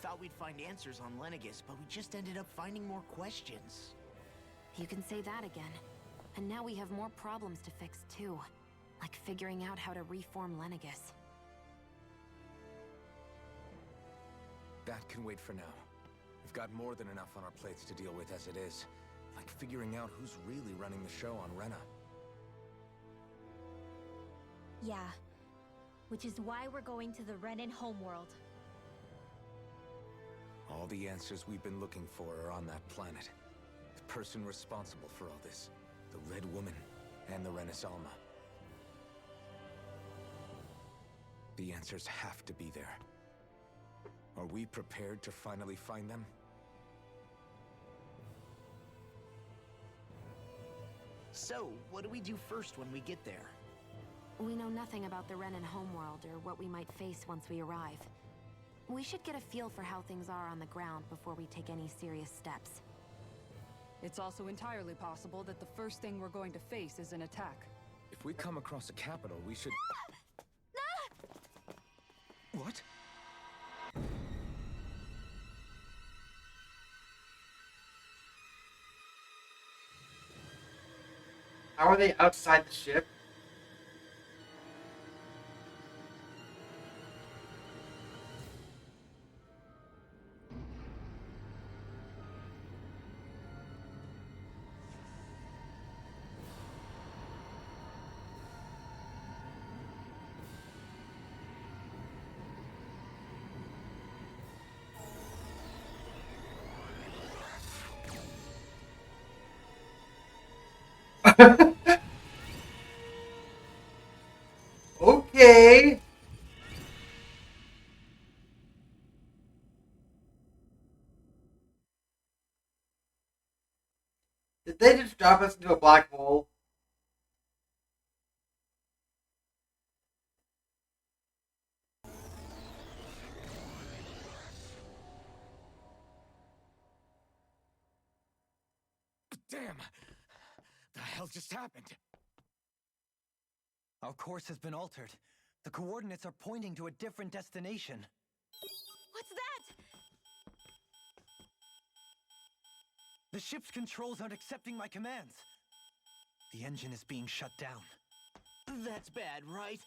thought we'd find answers on Lenegis, but we just ended up finding more questions. You can say that again. And now we have more problems to fix too. Like figuring out how to reform Lenegis. That can wait for now. We've got more than enough on our plates to deal with as it is. Like figuring out who's really running the show on Rena. Yeah. Which is why we're going to the Renan homeworld. All the answers we've been looking for are on that planet. The person responsible for all this. The Red Woman and the Renis Alma. The answers have to be there. Are we prepared to finally find them? So, what do we do first when we get there? We know nothing about the Renan homeworld or what we might face once we arrive. We should get a feel for how things are on the ground before we take any serious steps. It's also entirely possible that the first thing we're going to face is an attack. If we come across a capital, we should... What? How are they outside the ship? Okay. Did they just drop us into a black hole? Damn! The hell just happened? Our course has been altered. The coordinates are pointing to a different destination. What's that? The ship's controls aren't accepting my commands. The engine is being shut down. That's bad, right?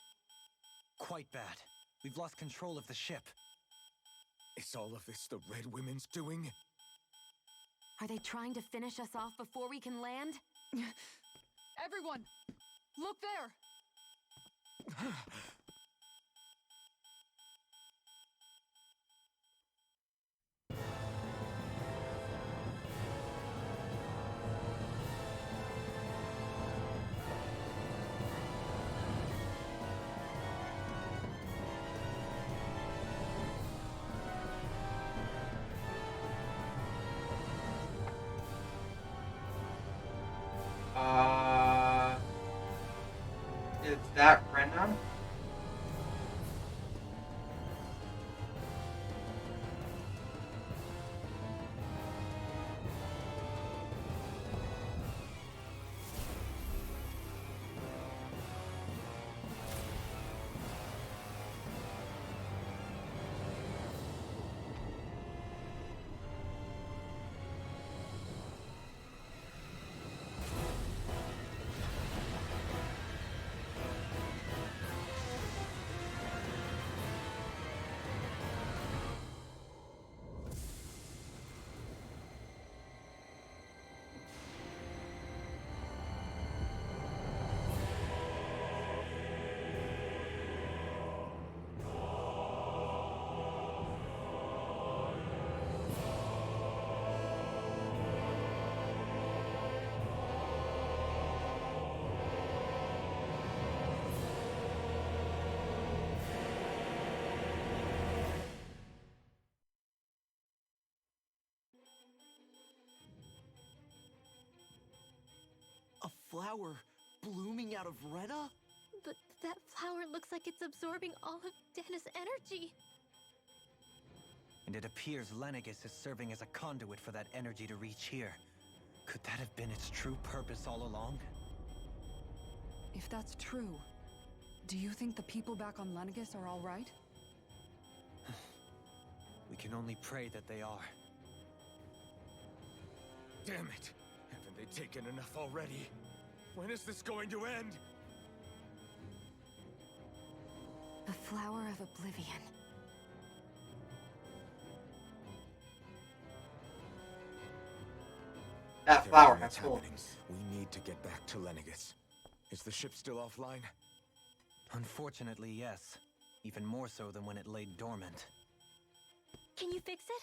Quite bad. We've lost control of the ship. Is all of this the Red Women's doing? Are they trying to finish us off before we can land? Everyone! Look there! Is that Rena? A flower blooming out of Rena? But that flower looks like it's absorbing all of Dana's energy. And it appears Lenegis is serving as a conduit for that energy to reach here. Could that have been its true purpose all along? If that's true, do you think the people back on Lenegis are all right? We can only pray that they are. Damn it! Haven't they taken enough already? When is this going to end? The Flower of Oblivion. That flower Everything has that's full. happening, we need to get back to Lenegis. Is the ship still offline? Unfortunately, yes. Even more so than when it lay dormant. Can you fix it?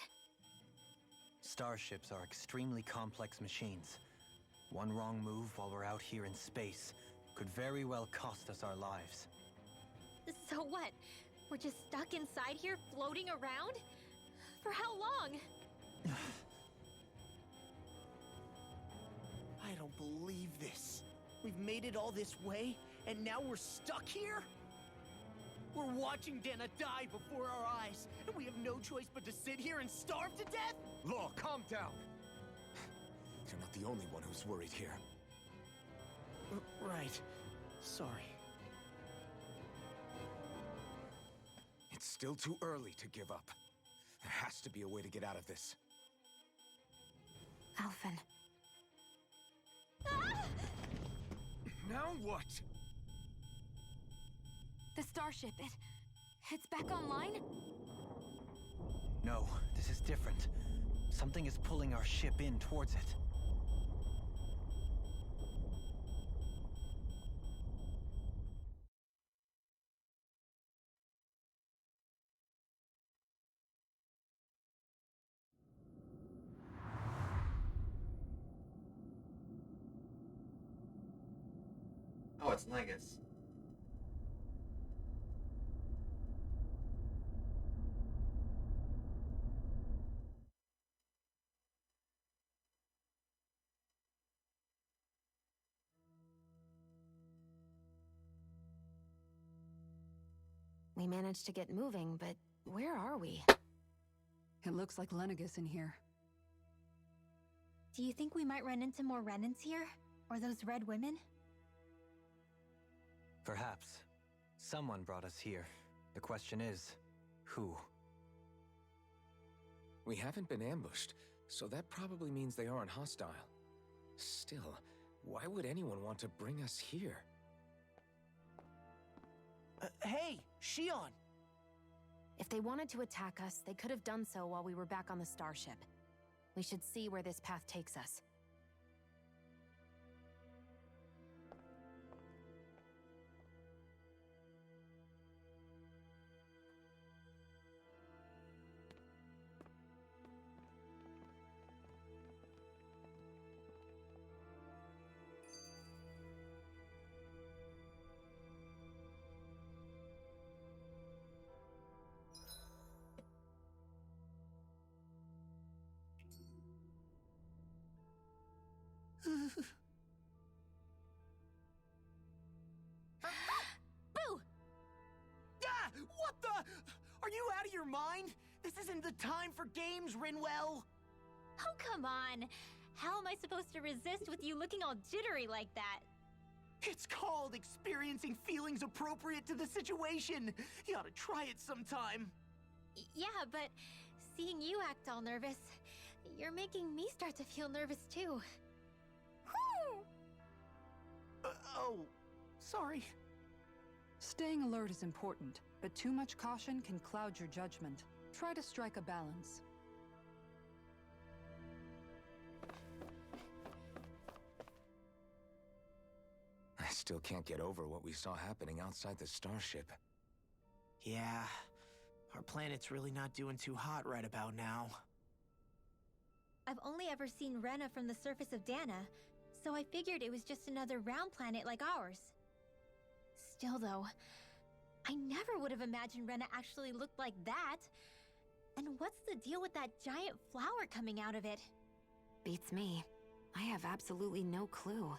Starships are extremely complex machines. One wrong move while we're out here in space could very well cost us our lives. So what? We're just stuck inside here, floating around? For how long? I don't believe this. We've made it all this way, and now we're stuck here? We're watching Dana die before our eyes, and we have no choice but to sit here and starve to death? Law, calm down! You're not the only one who's worried here. Right. Sorry. It's still too early to give up. There has to be a way to get out of this. Alphen. Now what? The starship, it's back online? No, this is different. Something is pulling our ship in towards it. Oh, it's Negus. We managed to get moving, but where are we? It looks like Lenegis in here. Do you think we might run into more Renans here? Or those red women? Perhaps. Someone brought us here. The question is, who? We haven't been ambushed, so that probably means they aren't hostile. Still, why would anyone want to bring us here? Hey, Shion! If they wanted to attack us, they could have done so while we were back on the starship. We should see where this path takes us. Boo! Ah! What the? Are you out of your mind? This isn't the time for games, Rinwell! Oh, come on. How am I supposed to resist with you looking all jittery like that? It's called experiencing feelings appropriate to the situation. You ought to try it sometime. Yeah, but seeing you act all nervous, you're making me start to feel nervous too. Oh, sorry. Staying alert is important, but too much caution can cloud your judgment. Try to strike a balance. I still can't get over what we saw happening outside the starship. Yeah, our planet's really not doing too hot right about now. I've only ever seen Rena from the surface of Dana, so I figured it was just another round planet like ours. Still though, I never would have imagined Rena actually looked like that. And what's the deal with that giant flower coming out of it? Beats me. I have absolutely no clue.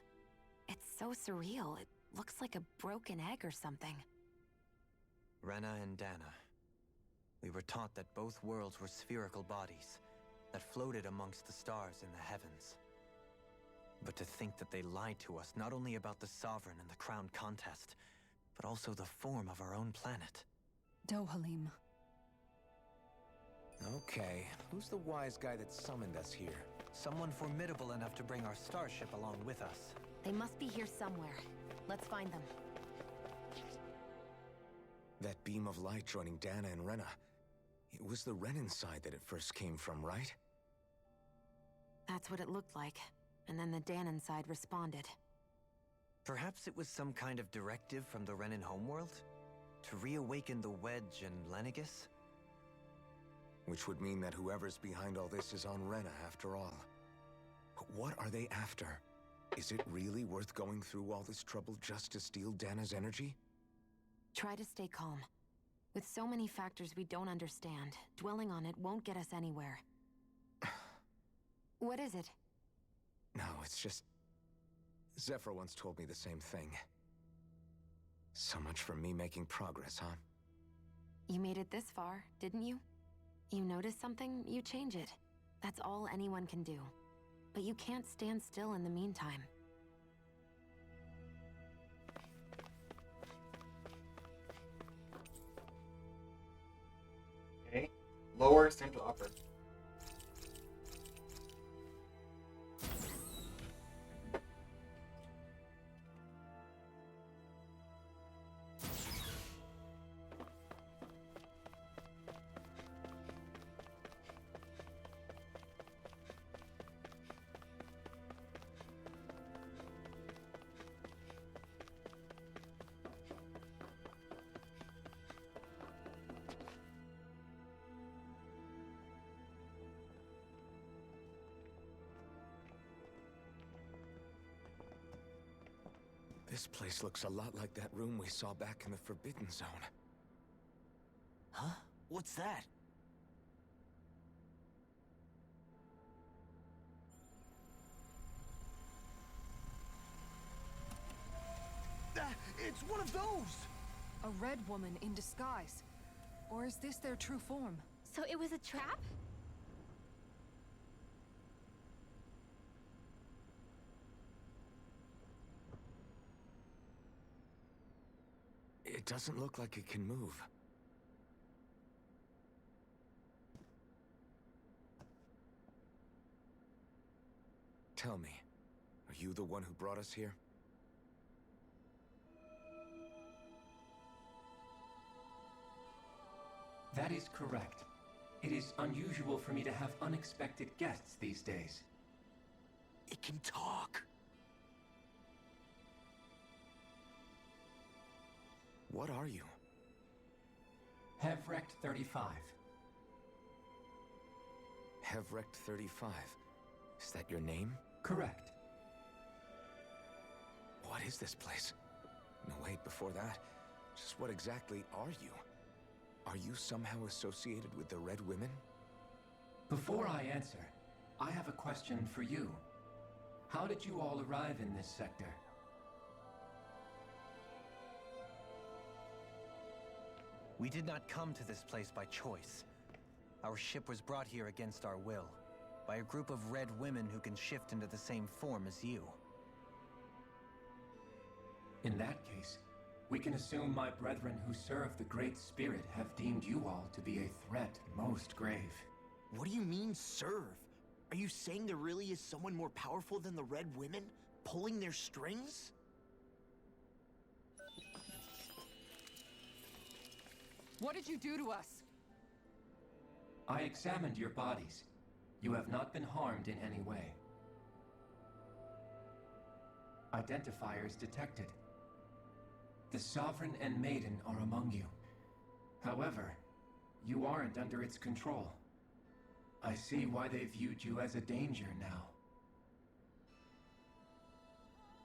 It's so surreal. It looks like a broken egg or something. Rena and Dana. We were taught that both worlds were spherical bodies that floated amongst the stars in the heavens. But to think that they lied to us not only about the Sovereign and the Crown contest, but also the form of our own planet. Dohalim. Okay, who's the wise guy that summoned us here? Someone formidable enough to bring our starship along with us. They must be here somewhere. Let's find them. That beam of light joining Dana and Rena. It was the Renin side that it first came from, right? That's what it looked like. And then the Danon side responded. Perhaps it was some kind of directive from the Renin homeworld? To reawaken the Wedge and Lenegis? Which would mean that whoever's behind all this is on Rena after all. But what are they after? Is it really worth going through all this trouble just to steal Dana's energy? Try to stay calm. With so many factors we don't understand, dwelling on it won't get us anywhere. What is it? No, it's just... Zephyr once told me the same thing. So much for me making progress, huh? You made it this far, didn't you? You notice something, you change it. That's all anyone can do. But you can't stand still in the meantime. Okay. Lower, same to upper. This place looks a lot like that room we saw back in the Forbidden Zone. Huh? What's that? It's one of those! A red woman in disguise. Or is this their true form? So it was a trap? It doesn't look like it can move. Tell me, are you the one who brought us here? That is correct. It is unusual for me to have unexpected guests these days. It can talk. What are you? Hevrect 35. Hevrect 35. Is that your name? Correct. What is this place? No, wait, before that. Just what exactly are you? Are you somehow associated with the Red Women? Before I answer, I have a question for you. How did you all arrive in this sector? We did not come to this place by choice. Our ship was brought here against our will, by a group of red women who can shift into the same form as you. In that case, we can assume my brethren who serve the Great Spirit have deemed you all to be a threat most grave. What do you mean, serve? Are you saying there really is someone more powerful than the Red Women, pulling their strings? What did you do to us? I examined your bodies. You have not been harmed in any way. Identifiers detected. The Sovereign and Maiden are among you. However, you aren't under its control. I see why they viewed you as a danger now.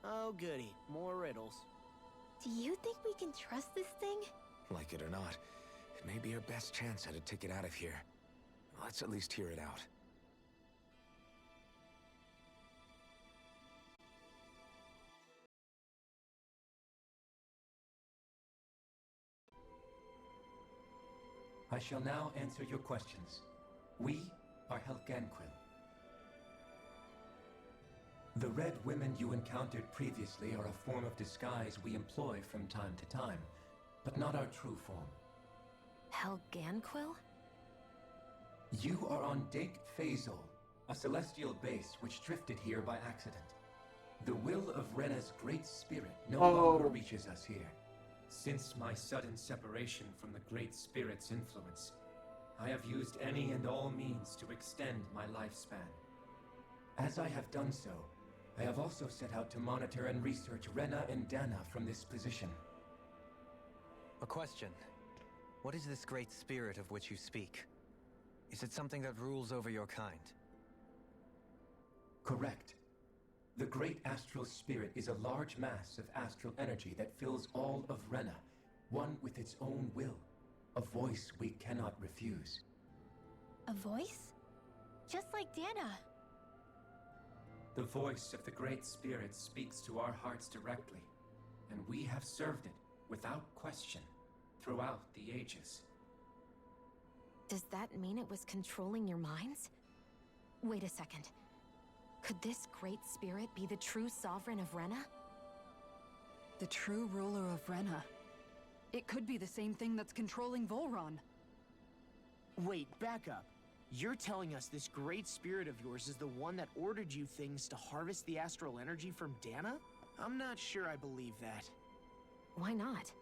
Oh goody, more riddles. Do you think we can trust this thing? Like it or not, it may be our best chance at a ticket out of here. Let's at least hear it out. I shall now answer your questions. We are Helganquil. The Red Women you encountered previously are a form of disguise we employ from time to time, but not our true form. Helganquil? You are on Daeq Faezol, a celestial base which drifted here by accident. The will of Rena's great spirit no longer reaches us here. Since my sudden separation from the Great Spirit's influence, I have used any and all means to extend my lifespan. As I have done so, I have also set out to monitor and research Rena and Dana from this position. A question. What is this Great Spirit of which you speak? Is it something that rules over your kind? Correct. The Great Astral Spirit is a large mass of astral energy that fills all of Rena, one with its own will, a voice we cannot refuse. A voice? Just like Dana. The voice of the Great Spirit speaks to our hearts directly, and we have served it without question throughout the ages. Does that mean it was controlling your minds? Wait a second. Could this Great Spirit be the true sovereign of Rena? The true ruler of Rena. It could be the same thing that's controlling Volron. Wait, back up. You're telling us this great spirit of yours is the one that ordered you things to harvest the astral energy from Dana? I'm not sure I believe that. Why not?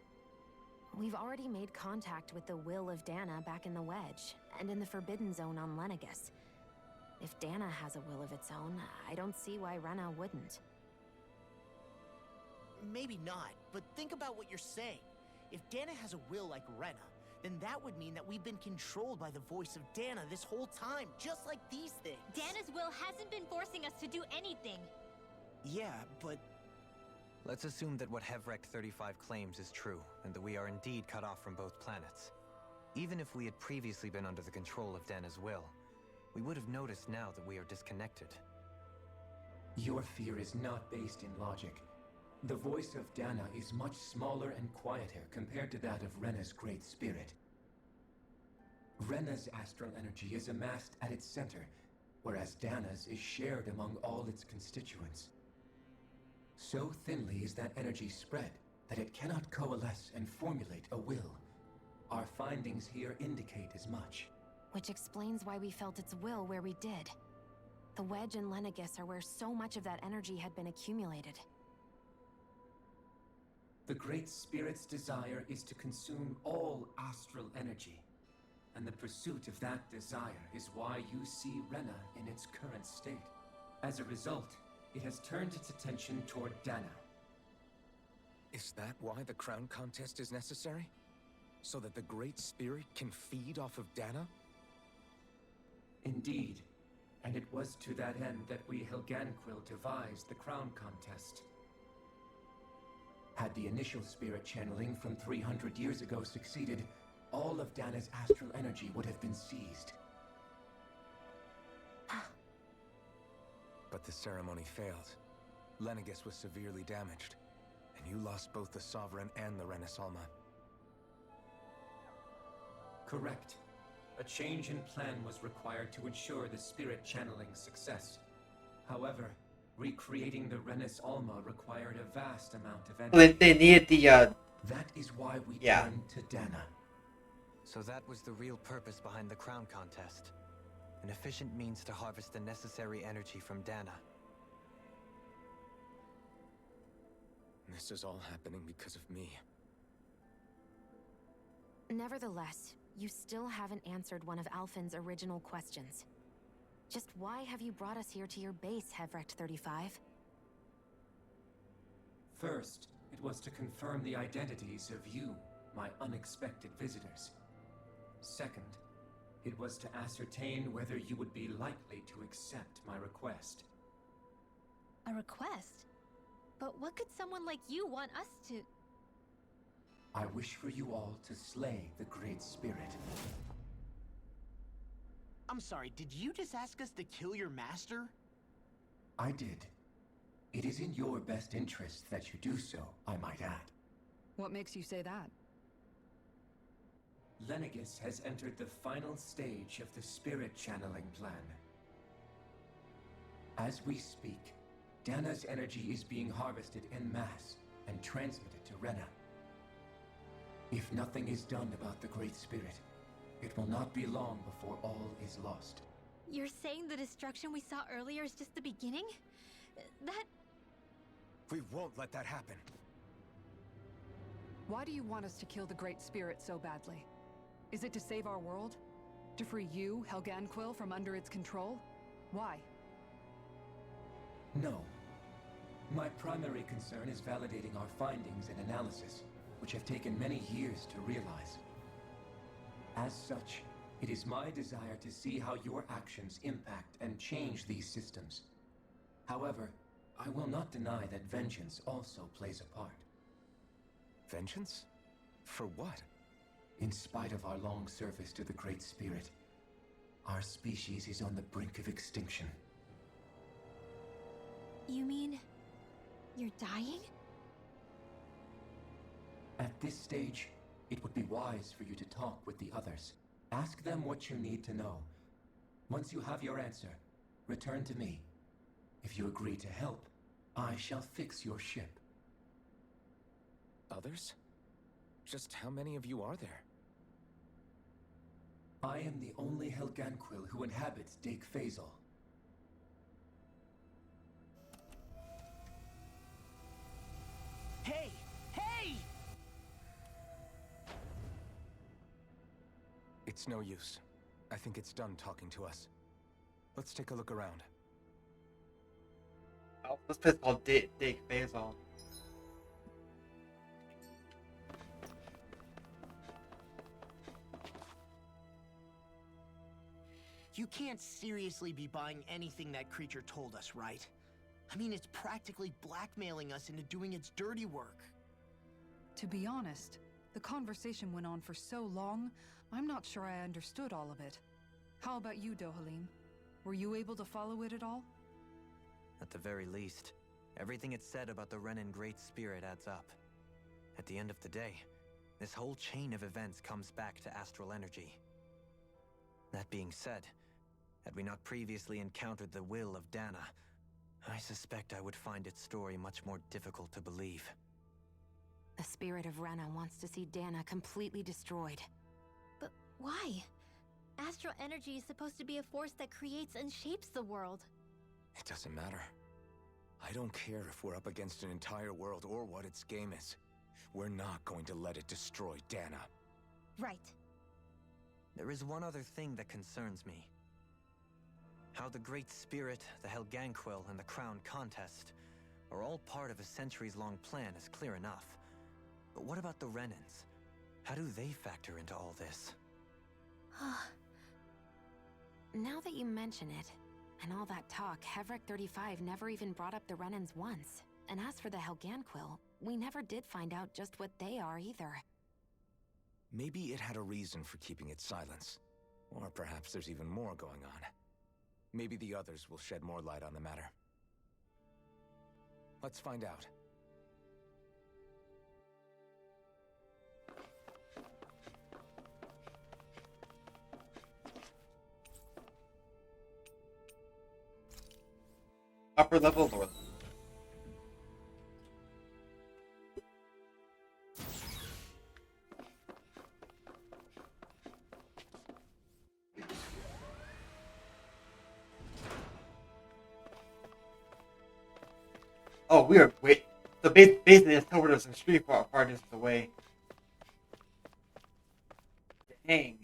We've already made contact with the will of Dana back in the Wedge, and in the Forbidden Zone on Lenegus. If Dana has a will of its own, I don't see why Rena wouldn't. Maybe not, but think about what you're saying. If Dana has a will like Rena, then that would mean that we've been controlled by the voice of Dana this whole time, just like these things. Dana's will hasn't been forcing us to do anything. Yeah, but... Let's assume that what Hevrect 35 claims is true, and that we are indeed cut off from both planets. Even if we had previously been under the control of Dana's will, we would have noticed now that we are disconnected. Your fear is not based in logic. The voice of Dana is much smaller and quieter compared to that of Rena's great spirit. Rena's astral energy is amassed at its center, whereas Dana's is shared among all its constituents. So thinly is that energy spread that it cannot coalesce and formulate a will. Our findings here indicate as much. Which explains why we felt its will where we did. The Wedge and Lenegus are where so much of that energy had been accumulated. The Great Spirit's desire is to consume all astral energy, and the pursuit of that desire is why you see Rena in its current state. As a result, it has turned its attention toward Dana. Is that why the crown contest is necessary? So that the Great Spirit can feed off of Dana? Indeed, and it was to that end that we Helganquil devised the crown contest. Had the initial spirit channeling from 300 years ago succeeded, all of Dana's astral energy would have been seized. But the ceremony failed. Lenegus was severely damaged, and you lost both the Sovereign and the Renasalma. Correct. A change in plan was required to ensure the spirit channeling's success. However, recreating the Renis Alma required a vast amount of energy. That is why we turned to Dana. So that was the real purpose behind the crown contest. An efficient means to harvest the necessary energy from Dana. This is all happening because of me. Nevertheless, you still haven't answered one of Alphen's original questions. Just why have you brought us here to your base, Hevrect 35? First, it was to confirm the identities of you, my unexpected visitors. Second, it was to ascertain whether you would be likely to accept my request. A request? But what could someone like you want us to... I wish for you all to slay the Great Spirit. I'm sorry, did you just ask us to kill your master? I did. It is in your best interest that you do so, I might add. What makes you say that? Lenegus has entered the final stage of the spirit channeling plan. As we speak, Dana's energy is being harvested en masse and transmitted to Rena. If nothing is done about the Great Spirit, It will not be long before all is lost. You're saying the destruction we saw earlier is just the beginning? That... We won't let that happen. Why do you want us to kill the Great Spirit so badly? Is it to save our world? To free you, Helganquil, from under its control? Why? No. My primary concern is validating our findings and analysis, which have taken many years to realize. As such, it is my desire to see how your actions impact and change these systems. However, I will not deny that vengeance also plays a part. Vengeance? For what? In spite of our long service to the Great Spirit, our species is on the brink of extinction. You mean... you're dying? At this stage, it would be wise for you to talk with the others. Ask them what you need to know. Once you have your answer, return to me. If you agree to help, I shall fix your ship. Others? Just how many of you are there? I am the only Helganquil who inhabits Daeq Faezol. Hey! Hey! It's no use. I think it's done talking to us. Let's take a look around. Oh, this place is called Daeq Faezol. You can't seriously be buying anything that creature told us, right? I mean, it's practically blackmailing us into doing its dirty work. To be honest, the conversation went on for so long, I'm not sure I understood all of it. How about you, Dohalim? Were you able to follow it at all? At the very least, everything it said about the Renan Great Spirit adds up. At the end of the day, this whole chain of events comes back to astral energy. That being said, had we not previously encountered the will of Dana, I suspect I would find its story much more difficult to believe. The spirit of Rena wants to see Dana completely destroyed. But why? Astral energy is supposed to be a force that creates and shapes the world. It doesn't matter. I don't care if we're up against an entire world or what its game is. We're not going to let it destroy Dana. Right. There is one other thing that concerns me. How the Great Spirit, the Helganquil, and the Crown Contest are all part of a centuries-long plan is clear enough. But what about the Renans? How do they factor into all this? Now that you mention it, and all that talk, Hevric 35 never even brought up the Renans once. And as for the Helganquil, we never did find out just what they are either. Maybe it had a reason for keeping its silence. Or perhaps there's even more going on. Maybe the others will shed more light on the matter. Let's find out. Upper level, lower level. Oh, we are wait. So basically, it's teleported us in street far distance away. Dang.